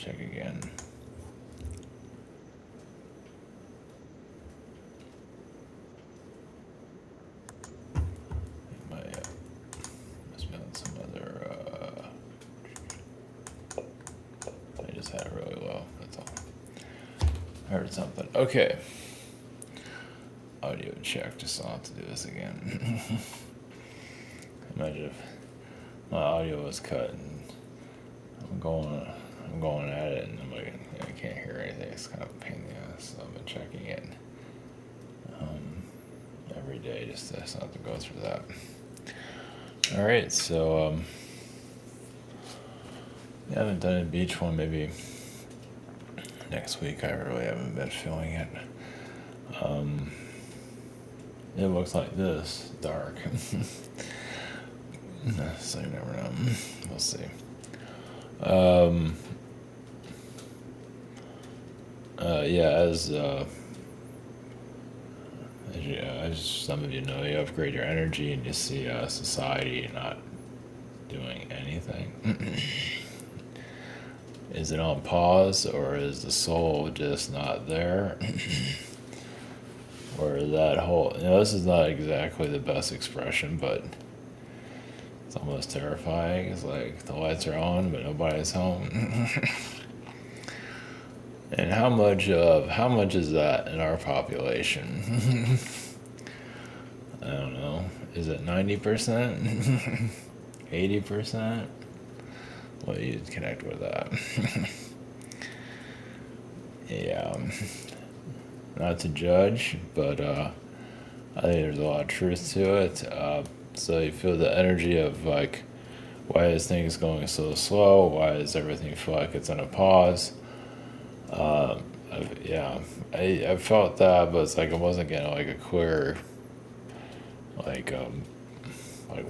check again. My must be on some other. I just had it really low. That's all. I heard something. Okay. Audio check. Just so I don't have to do this again. Imagine if my audio was cut and I'm going at it and I'm like, I can't hear anything. It's kind of a pain in the ass. So I've been checking it every day just to not to go through that. All right, so I haven't done a beach one. Maybe next week. I really haven't been feeling it. It looks like this, dark. So you never know. We'll see. As some of you know, you upgrade your energy and you see society not doing anything. Is it on pause, or is the soul just not there? Or that whole, this is not exactly the best expression, but it's almost terrifying. It's like the lights are on, but nobody's home. And how much is that in our population? I don't know. Is it 90%? 80%? Well, you connect with that. Yeah. Not to judge, but I think there's a lot of truth to it. So you feel the energy of like, why is things going so slow? Why does everything feel like it's on a pause? I felt that, but it's like I wasn't getting like a clear, like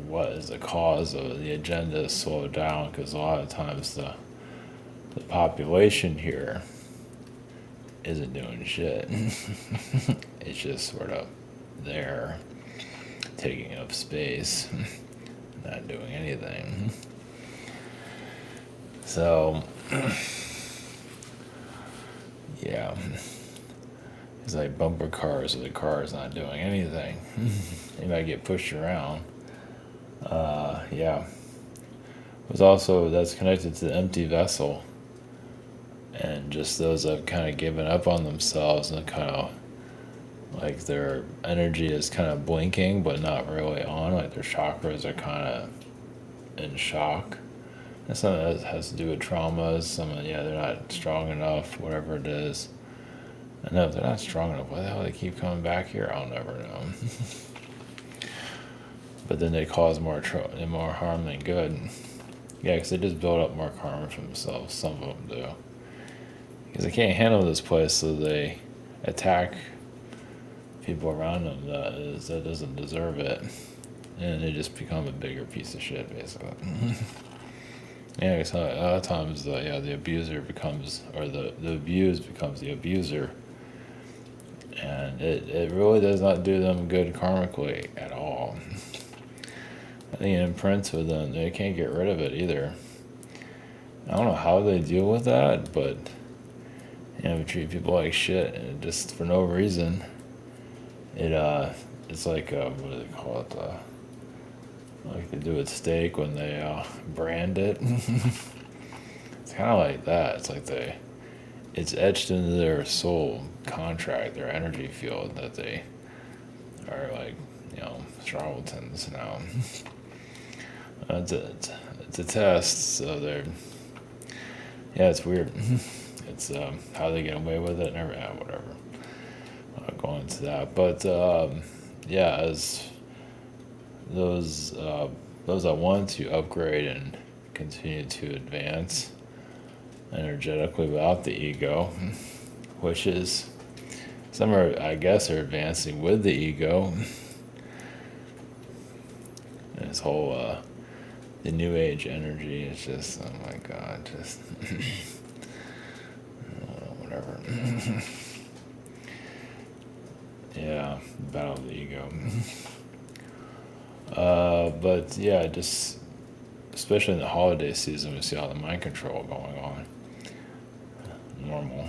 what is the cause of the agenda to slow down? Because a lot of times the population here isn't doing shit. It's just sort of there, taking up space, not doing anything. So, yeah, it's like bumper cars where the car is not doing anything. They might get pushed around. It was also, that's connected to the empty vessel. And just those that have kind of given up on themselves and kind of like their energy is kind of blinking but not really on, like their chakras are kind of in shock. And some of that has to do with traumas. They're not strong enough, whatever it is. I know if they're not strong enough, why the hell they keep coming back here? I'll never know. But then they cause more harm than good. Yeah, because they just build up more karma for themselves. Some of them do. Because they can't handle this place, so they attack people around them that doesn't deserve it, and they just become a bigger piece of shit, basically. Yeah, because a lot of times the abuser becomes, or the abused becomes the abuser, and it really does not do them good karmically at all. I think it imprints with them. They can't get rid of it either. I don't know how they deal with that, but we treat people like shit, and just for no reason. It's like what do they call it? Like they do with steak when they brand it. It's kind of like that. It's like it's etched into their soul contract, their energy field, that they are like charlatans now. It's a test, so it's weird. It's how they get away with it and whatever. I'm not going into that, but as those that want to upgrade and continue to advance energetically without the ego, which is some are advancing with the ego. And this whole the new age energy is just, oh my god, just whatever. Yeah, battle of the ego. But yeah, just especially in the holiday season, we see all the mind control going on. normal.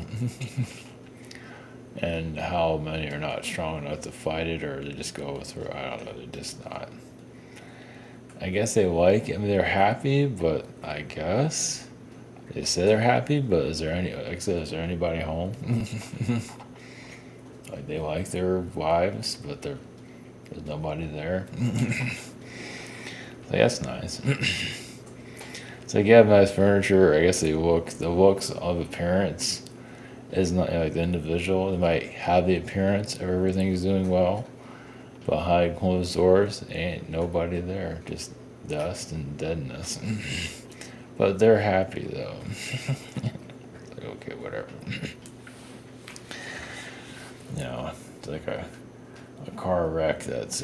And how many are not strong enough to fight it, or they just go through, I don't know, they're just not. I guess they like it, I mean, they're happy, but I guess they say they're happy, but is there any, like I said, is there anybody home? Like they like their wives, but there's nobody there. So that's nice. So you have nice furniture. I guess the looks of appearance is not like the individual. They might have the appearance of everything's doing well. Behind closed doors, ain't nobody there. Just dust and deadness. But they're happy though. Like, okay, whatever. You know, it's like a car wreck that's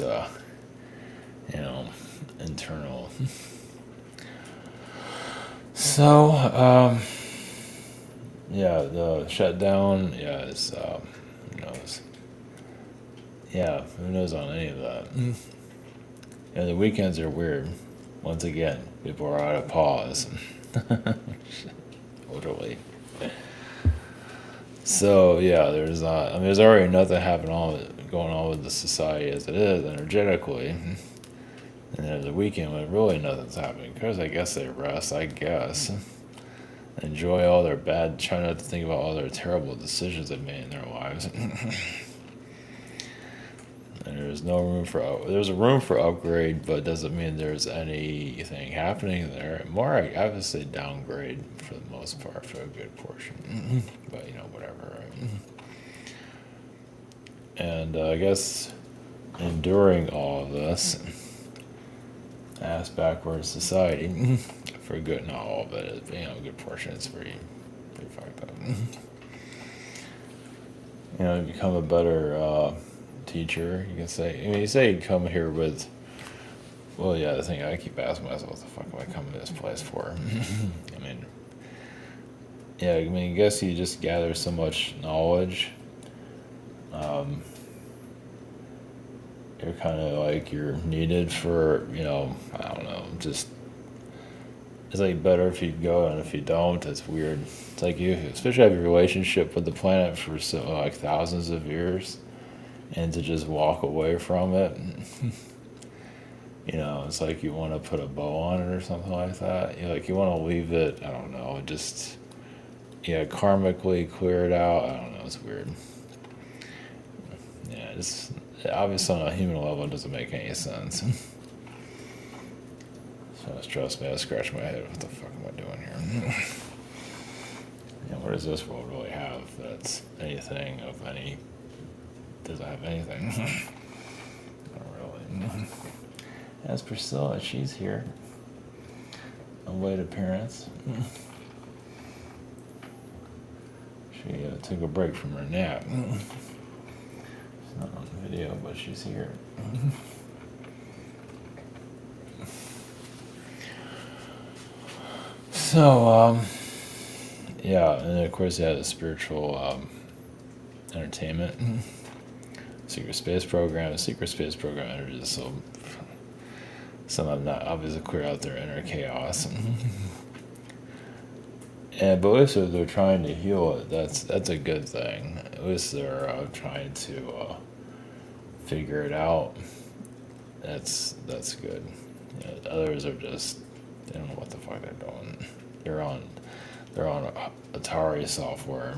internal. So, yeah, the shutdown, yeah, it's, who knows? Yeah, who knows on any of that? And the weekends are weird. Once again, people are out of pause. Literally. So, yeah, there's already nothing going on with the society as it is, energetically. And there's a weekend when really nothing's happening, because I guess they rest, I guess. Enjoy all their try not to think about all their terrible decisions they've made in their lives. And there's a room for upgrade, but doesn't mean there's anything happening there. More, I would say downgrade for the most part, for a good portion. But, whatever, right? And I guess enduring all of this, ass backwards society, for good, not all of it, a good portion, it's pretty fucked up. Become a better teacher, you can say. You say you come here with, well, yeah, the thing I keep asking myself, what the fuck am I coming to this place for? I guess you just gather so much knowledge. You're kind of like, you're needed for, I don't know, just, it's like better if you go, and if you don't, it's weird. It's like you, especially have a relationship with the planet for like thousands of years, and to just walk away from it, it's like you want to put a bow on it or something like that. You want to leave it, I don't know, just, karmically clear it out. I don't know, it's weird. Yeah, it's obviously on a human level, it doesn't make any sense. So trust me, I scratch my head. What the fuck am I doing here? What does this world really have that's anything of any? Does it have anything? Not really. As Priscilla, she's here. A late appearance. She took a break from her nap. She's not on video, but she's here. So, yeah, and then of course you have the spiritual entertainment, secret space program energy, so some of them not obviously clear out their inner chaos. But at least they're trying to heal it. That's a good thing. At least they're trying to figure it out. That's good. Others are just, they don't know what the fuck they're doing. They're on Atari software.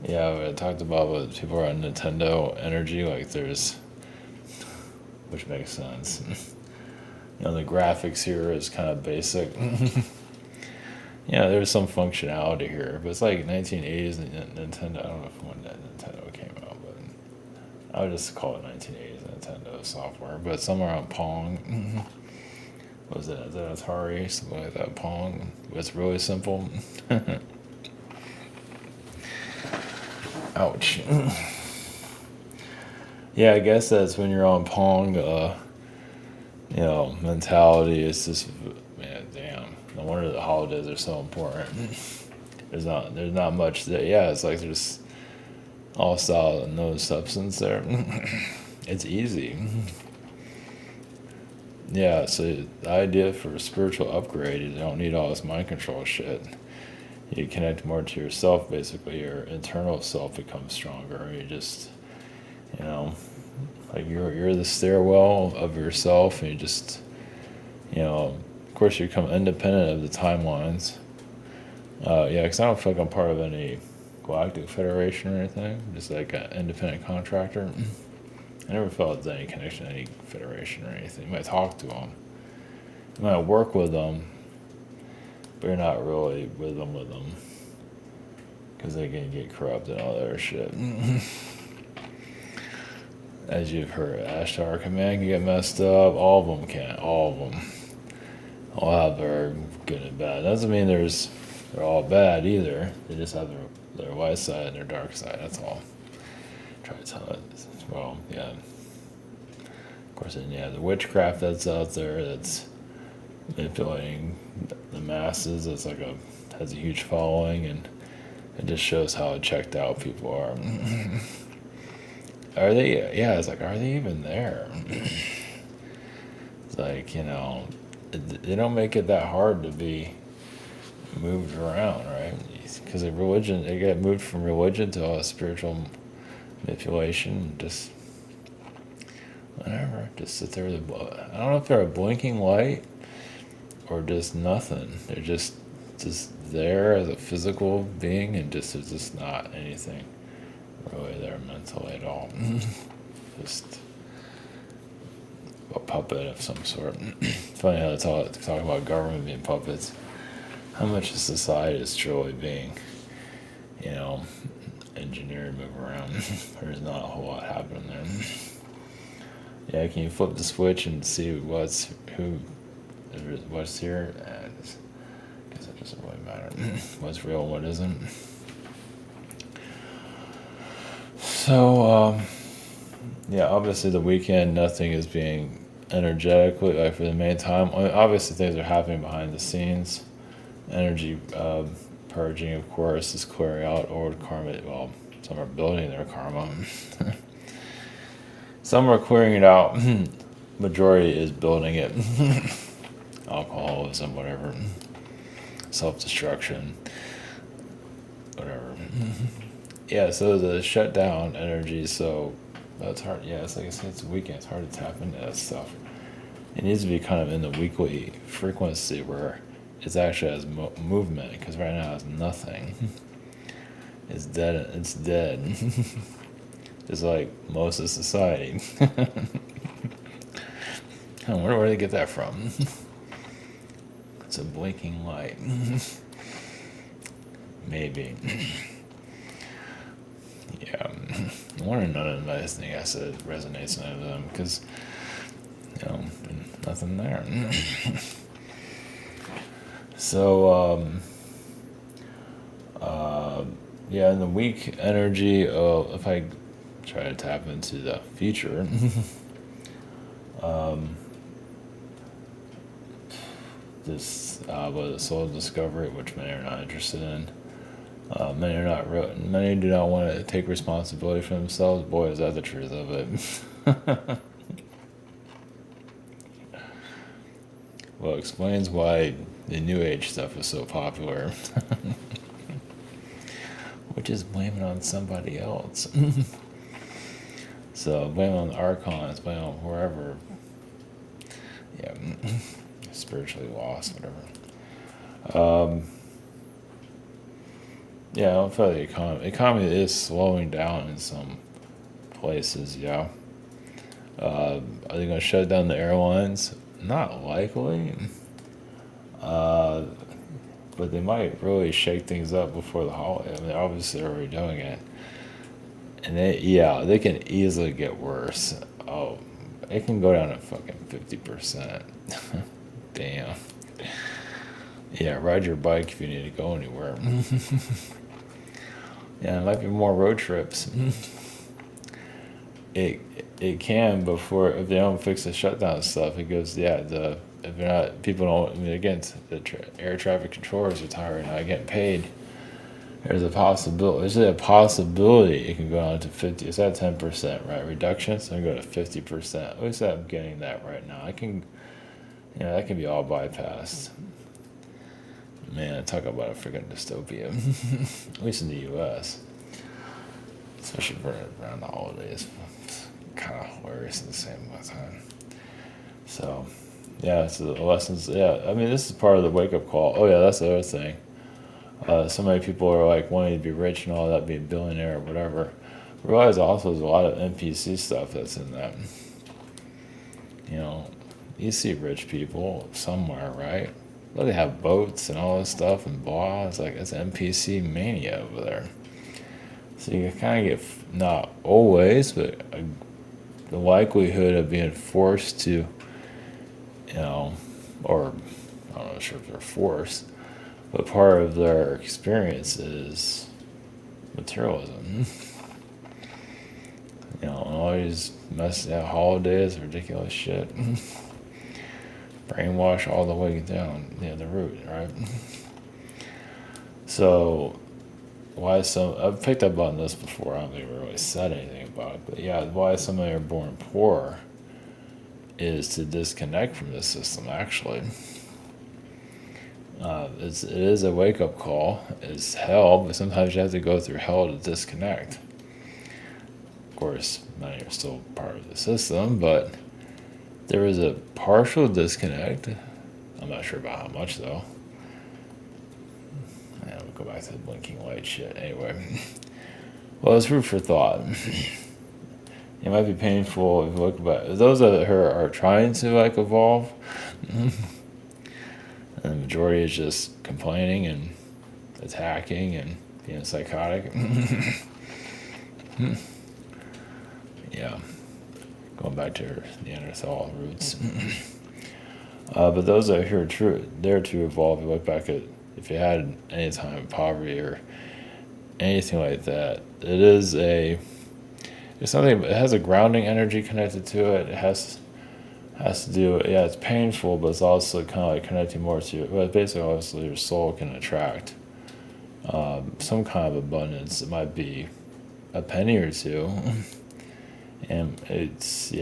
Yeah, I talked about what people are on Nintendo energy, like which makes sense. The graphics here is kind of basic. There's some functionality here, but it's like 1980s Nintendo. I don't know when that Nintendo came out, but I would just call it 1980s Nintendo software. But somewhere on Pong. Was it Atari, something like that, Pong? It's really simple. Ouch. Yeah, I guess that's when you're on Pong, mentality is just, man, damn. No wonder the holidays are so important. There's not much that, it's like there's all solid and no substance there. It's easy. Yeah, so the idea for a spiritual upgrade is you don't need all this mind control shit. you connect more to yourself. Basically, your internal self becomes stronger. You just, you know, like you're the stairwell of yourself, and you just, of course, you become independent of the timelines. Yeah, because I don't feel like I'm part of any galactic federation or anything. I'm just like an independent contractor. I never felt any connection to any federation or anything. You might talk to them, you might work with them, but you're not really with them because they can get corrupt and all that other shit. As you've heard, Ashtar Command can get messed up. All of them can. All of them. All have their good and bad. Doesn't mean they're all bad either. They just have their white side and their dark side. That's all. Try to tell it. Well, yeah. Of course, then the witchcraft that's out there that's manipulating the masses. It's like has a huge following, and it just shows how checked out people are. Are they? Yeah, it's like, are they even there? It's like, they don't make it that hard to be moved around, right? Because of religion, they get moved from religion to all spiritual manipulation. Just whatever, just sit there. I don't know if they're a blinking light or just nothing. They're just there as a physical being, and there's just not anything really there mentally at all. Just a puppet of some sort. Funny how they talk about government being puppets. How much of society is truly being, engineered, move around? There's not a whole lot happening there. Yeah, can you flip the switch and see what's here? I guess it doesn't really matter. What's real and what isn't. So, obviously the weekend, nothing is being energetically, like for the main time. Obviously things are happening behind the scenes. Energy purging, of course, is clearing out old karma. Well, some are building their karma. Some are clearing it out. Majority is building it. Alcoholism, whatever. Self-destruction. Whatever. Yeah, so the shutdown energy, so that's hard. Yeah, it's like I said, it's a weekend. It's hard to tap into that stuff. It needs to be kind of in the weekly frequency where it's actually has movement, because right now it's nothing. It's dead. It's dead. Just like most of society. I wonder where they get that from. It's a blinking light. Maybe. Yeah. I wonder none of the nice thing I said resonates none of them, because, nothing there. So, in the week energy, if I try to tap into the future, this was soul discovery, which many are not interested in. Many do not want to take responsibility for themselves. Boy, is that the truth of it. Well, it explains why the New Age stuff is so popular. Which is blaming on somebody else. So, blame on the archons, blame on whoever. Yeah, spiritually lost, whatever. I don't feel the economy is slowing down in some places, yeah. Are they going to shut down the airlines? Not likely. But they might really shake things up before the holiday. I mean, obviously they're already doing it. And they can easily get worse. Oh, it can go down to fucking 50%. Damn. Yeah, ride your bike if you need to go anywhere. Yeah, it might be more road trips. It can before, if they don't fix the shutdown stuff. It goes, if they're not, people don't. I mean, again, the air traffic controllers are tired, not getting paid. There's a possibility. It can go down to 50. It's at 10%, right? Reduction. So I can go to 50%. At least I'm getting that right now. I can, that can be all bypassed. Man, talk about a freaking dystopia. At least in the U.S. Especially around the holidays. It's kind of hilarious at the same time. So, yeah, so the lessons, yeah, I mean, this is part of the wake-up call. Oh, yeah, that's the other thing. So many people are like wanting to be rich and all that, be a billionaire or whatever. Realize also there's a lot of NPC stuff that's in that. You know, you see rich people somewhere, right? Well, they have boats and all this stuff and blah. It's like it's NPC mania over there. So you kind of get, not always, but the likelihood of being forced to, or I'm not sure if they're forced, but part of their experience is materialism. And all these messed up holidays, ridiculous shit. Brainwash all the way down, the root, right? So, I've picked up on this before, I don't think I really said anything about it, but yeah, why some of them are born poor is to disconnect from the system, actually. It is a wake-up call. It's hell, but sometimes you have to go through hell to disconnect. Of course, many are still part of the system, but there is a partial disconnect. I'm not sure about how much, though. Yeah, we'll go back to the blinking light shit. Anyway, well, it's food for thought. It might be painful if you look back. Those that are trying to evolve, and the majority is just complaining and attacking and being psychotic. Yeah, going back to the Neanderthal roots. But those that are here there to evolve, you look back at if you had any time of poverty or anything like that, it's something. It has a grounding energy connected to it. It has to do. Yeah, it's painful, but it's also kind of like connecting more to. Well, basically, obviously, your soul can attract some kind of abundance. It might be a penny or two, and it's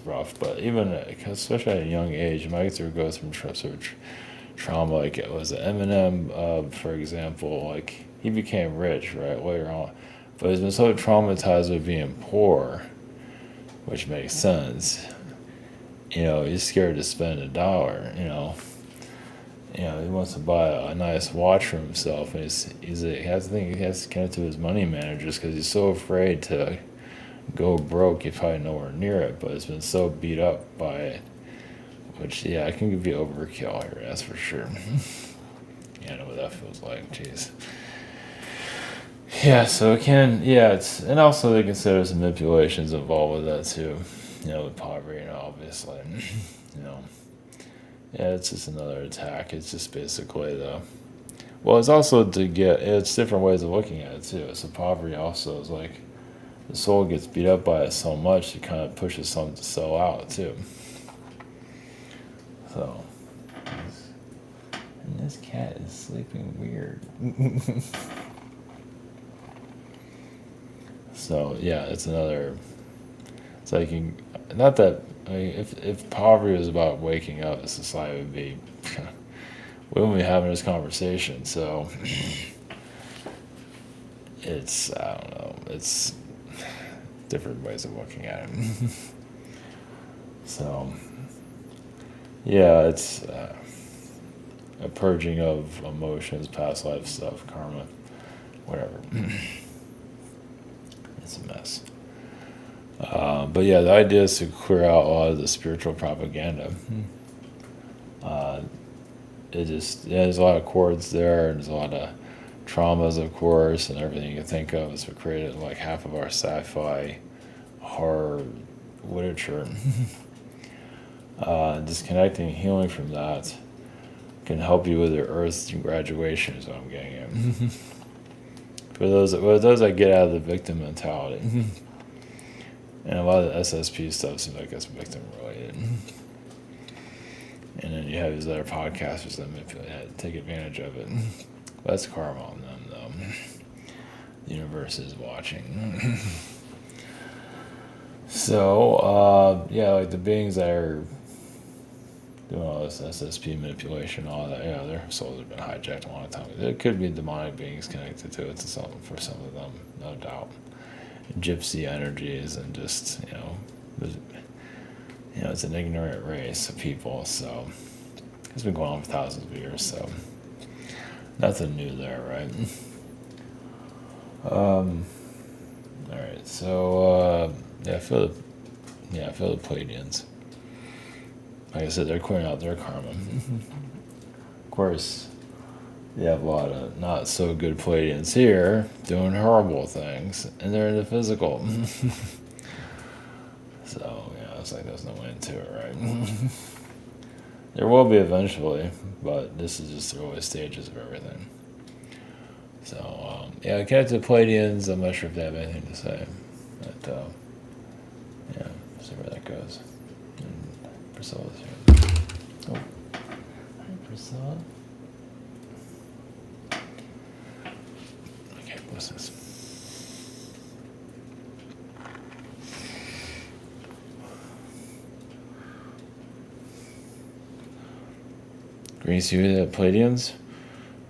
rough. But even especially at a young age, you might go through trauma. Like it was Eminem, for example. Like he became rich right later on. But he's been so traumatized with being poor, which makes sense. He's scared to spend $1. He wants to buy a nice watch for himself, and he has to connect to his money managers because he's so afraid to go broke. He's probably nowhere near it, but it's been so beat up by it, which it can be overkill here. That's for sure. I know what that feels like. Jeez. Yeah, so it can, and also they consider some manipulations involved with that too, with poverty, obviously, it's just another attack. It's just basically it's also it's different ways of looking at it too. So poverty also is like, the soul gets beat up by it so much, it kind of pushes something to sell out too. So, and this cat is sleeping weird. So it's another. It's like not that. If poverty was about waking up, the society would be. We wouldn't be having this conversation. So it's I don't know. It's different ways of looking at it. So it's a purging of emotions, past life stuff, karma, whatever. It's a mess. But the idea is to clear out a lot of the spiritual propaganda. There's a lot of chords there, and there's a lot of traumas, of course, and everything you can think of is created like half of our sci-fi horror literature. Disconnecting and healing from that can help you with your Earth graduation, is what I'm getting at. For those that get out of the victim mentality. And a lot of the SSP stuff seems like it's victim related. And then you have these other podcasters that take advantage of it. That's karma on them, though. The universe is watching. So, like the beings that are doing all this SSP manipulation, all that. Yeah, their souls have been hijacked a long time. There could be demonic beings connected to it for some of them, no doubt. Gypsy energies and just, it's an ignorant race of people, so it's been going on for thousands of years, so nothing new there, right? All right, so I feel the Pleiadians. Like I said, they're clearing out their karma. Of course, you have a lot of not so good Pleiadians here doing horrible things, and they're in the physical. So it's like there's no end to it, right? There will be eventually, but this is just the early stages of everything. So connected to Pleiadians, I'm not sure if they have anything to say, but see where that goes. And Priscilla's here. Oh, hi Priscilla. Okay, what's this? Greece, you the Pleiadians?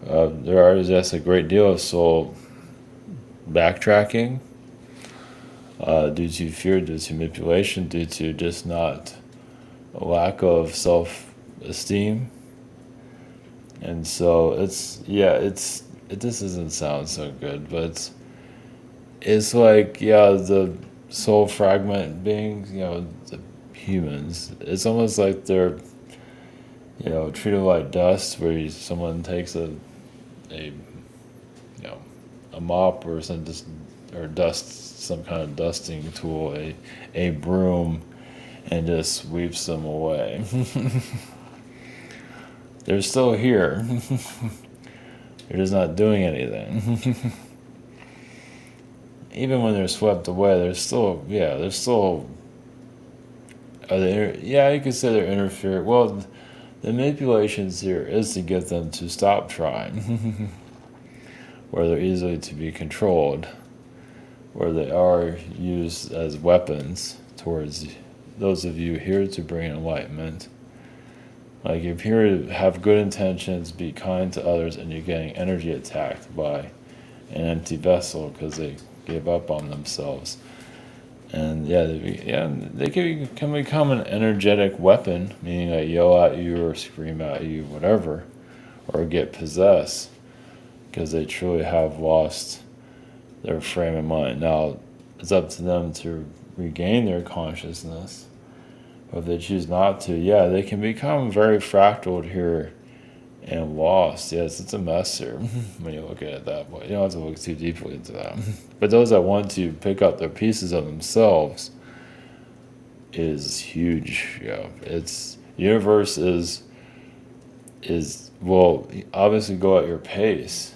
There is just a great deal of soul backtracking due to fear, due to manipulation, due to just not a lack of self-esteem. And so this doesn't sound so good, but it's like, the soul fragment beings, the humans, it's almost like they're, treated like dust, where someone takes a mop or dust, some kind of dusting tool, a broom, and just sweeps them away. They're still here. They're just not doing anything. Even when they're swept away, they're still. You could say they're interfering. Well, the manipulations here is to get them to stop trying, where they're easily to be controlled, where they are used as weapons towards those of you here to bring enlightenment. Like, you're here to have good intentions, be kind to others, and you're getting energy attacked by an empty vessel because they gave up on themselves. And they can become an energetic weapon, meaning like yell at you or scream at you, whatever, or get possessed because they truly have lost their frame of mind. Now, it's up to them to regain their consciousness. But if they choose not to, they can become very fractaled here and lost. Yes, it's a mess here when you look at it that way. You don't have to look too deeply into that. But those that want to pick up their pieces of themselves is huge. It's universe is well, obviously go at your pace,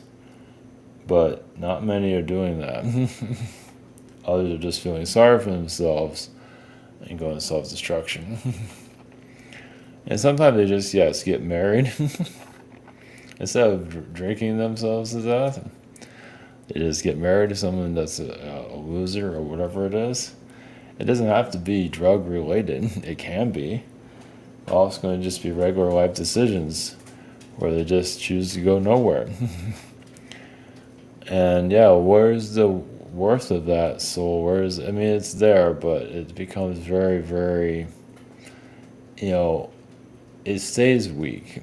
but not many are doing that. Others are just feeling sorry for themselves and going to self-destruction. And sometimes they just get married. Instead of drinking themselves to death, they just get married to someone that's a loser or whatever it is. It doesn't have to be drug related. It can be. All it's going to just be regular life decisions where they just choose to go nowhere. And where's the worth of that soul? It's there, but it becomes very, very, it stays weak.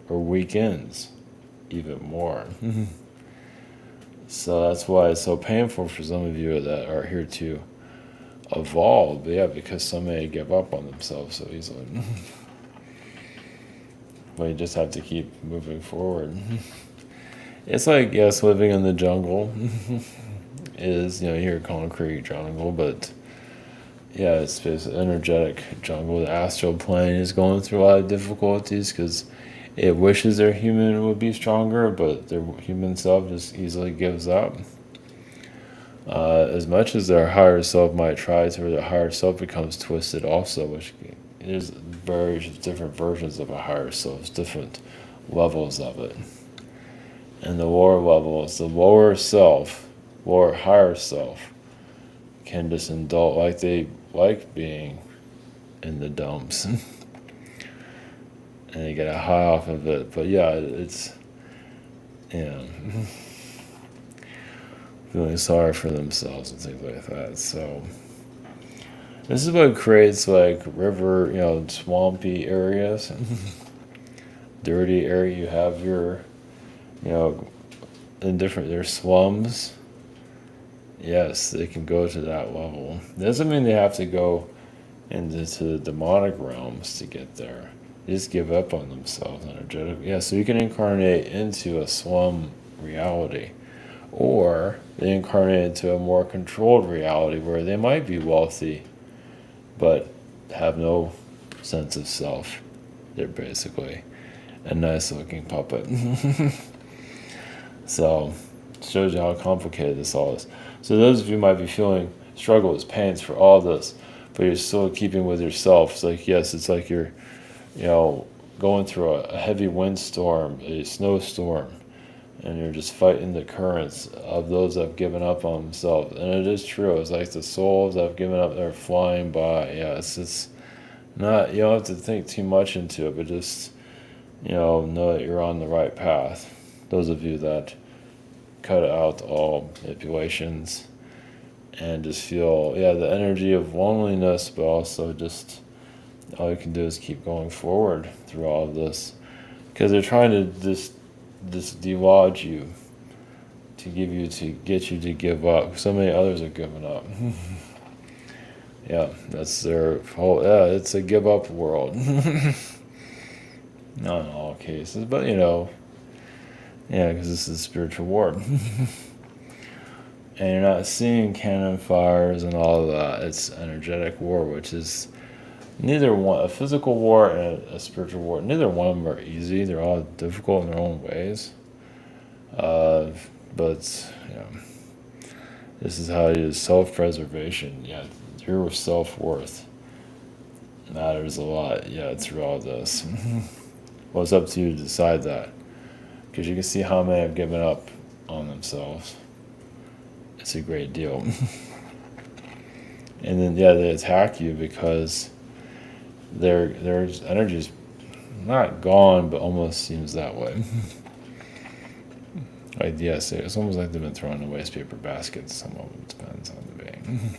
Or weekends, even more. So that's why it's so painful for some of you that are here to evolve. But because some may give up on themselves so easily. But you just have to keep moving forward. It's like, living in the jungle is, here concrete jungle, but it's basically energetic jungle. The astral plane is going through a lot of difficulties because it wishes their human would be stronger, but their human self just easily gives up. As much as their higher self might try to, their higher self becomes twisted also, which there's various different versions of a higher self, different levels of it. And the lower levels, the lower higher self, can just indulge, like they like being in the dumps. and they get a high off of it. But yeah, it's, feeling sorry for themselves and things like that. So this is what creates like river, swampy areas, dirty area. You have your, in different, there's slums. Yes, they can go to that level. Doesn't mean they have to go into the demonic realms to get there. They just give up on themselves energetically. Yeah, so you can incarnate into a slum reality. Or they incarnate into a more controlled reality where they might be wealthy, but have no sense of self. They're basically a nice looking puppet. So, it shows you how complicated this all is. So those of you might be feeling struggles, pains for all this, but you're still keeping with yourself. It's like, yes, it's like you're, going through a heavy windstorm, a snowstorm, and you're just fighting the currents of those that have given up on themselves. And it is true. It's like the souls that have given up, they're flying by. Yeah, it's not, you don't have to think too much into it, but just, know that you're on the right path. Those of you that cut out all manipulations and just feel, the energy of loneliness, but also just all you can do is keep going forward through all of this. Because they're trying to just dislodge you, to get you to give up. So many others are giving up. Yeah, that's their whole, it's a give up world. Not in all cases, but because this is spiritual war. And you're not seeing cannon fires and all of that. It's energetic war, which is neither one, a physical war and a spiritual war, neither one of them are easy. They're all difficult in their own ways. But this is how you use self-preservation. Yeah, your self-worth matters a lot. Yeah, through all this. Well, it's up to you to decide that, because you can see how many have given up on themselves. It's a great deal. And then they attack you because their energy's not gone, but almost seems that way. Like, yes, it's almost like they've been thrown in waste paper baskets. Some of them, depends on the being.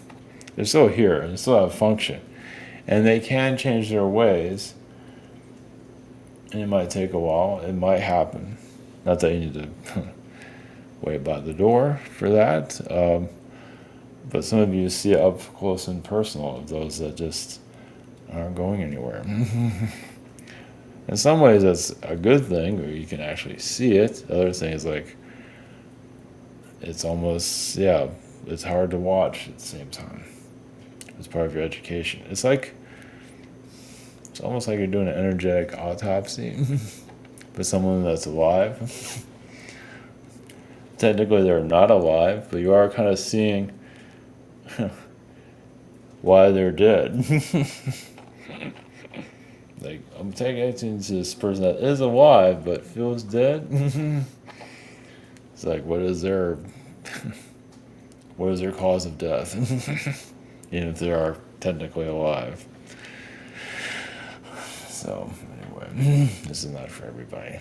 They're still here, and they still have function. And they can change their ways. And it might take a while. It might happen. Not that you need to wait by the door for that. But some of you see it up close and personal of those that just aren't going anywhere. In some ways, that's a good thing, where you can actually see it. The other thing is like, it's almost, it's hard to watch at the same time. It's part of your education. It's almost like you're doing an energetic autopsy for someone that's alive. Technically, they're not alive, but you are kind of seeing why they're dead. Like, I'm taking attention to this person that is alive but feels dead. It's like, what is their cause of death? Even if they are technically alive. So, anyway, this is not for everybody.